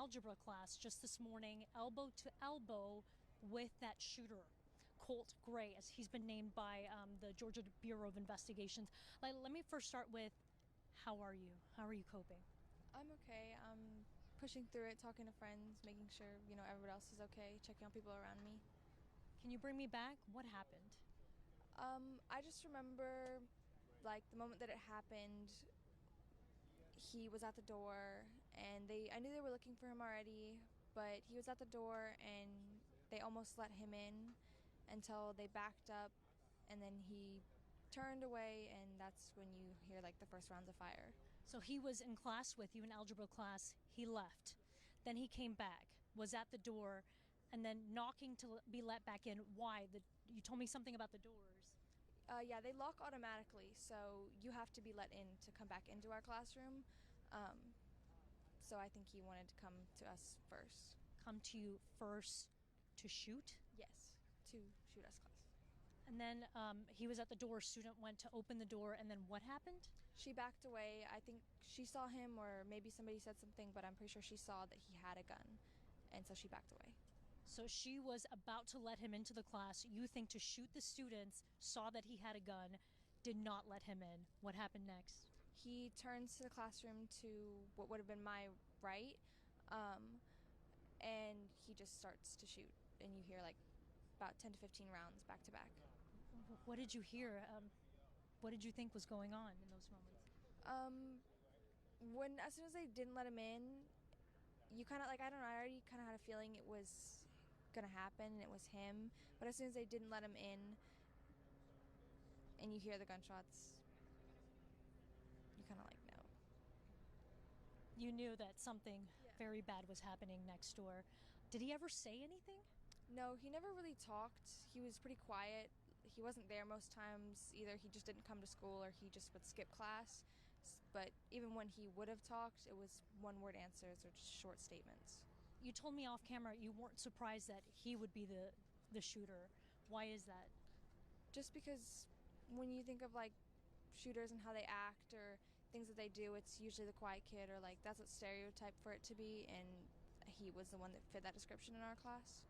algebra class just this morning, elbow to elbow with that shooter, Colt Gray, as he's been named by the Georgia Bureau of Investigations. Let me first start with, how are you? How are you coping? I'm okay. I'm pushing through it, talking to friends, making sure, everyone else is okay, checking on people around me. Can you bring me back? What happened? I just remember, the moment that it happened, he was at the door, and I knew they were looking for him already, but he was at the door, and they almost let him in until they backed up, and then he turned away, and that's when you hear, the first rounds of fire. So he was in class with you, in algebra class, he left. Then he came back, was at the door, and then knocking to be let back in. Why? You told me something about the doors. Yeah, they lock automatically, so you have to be let in to come back into our classroom. So I think he wanted to come to us first. Come to you first to shoot? Yes, to shoot us class. And then he was at the door, student went to open the door, and then what happened? She backed away. I think she saw him, or maybe somebody said something, but I'm pretty sure she saw that he had a gun, and so she backed away. So she was about to let him into the class, you think, to shoot the students, saw that he had a gun, did not let him in. What happened next? He turns to the classroom to what would have been my right, and he just starts to shoot, and you hear about 10 to 15 rounds back to back. What did you hear? What did you think was going on in those moments? As soon as they didn't let him in, you kind of, I don't know, I already kind of had a feeling it was going to happen and it was him. But as soon as they didn't let him in and you hear the gunshots, you kind of know. You knew that something very bad was happening next door. Did he ever say anything? No, he never really talked. He was pretty quiet. He wasn't there most times. Either he just didn't come to school or he just would skip class. But even when he would have talked, it was one-word answers or just short statements. You told me off camera you weren't surprised that he would be the shooter. Why is that? Just because when you think of shooters and how they act or things that they do, it's usually the quiet kid or that's a stereotype for it to be, and he was the one that fit that description in our class.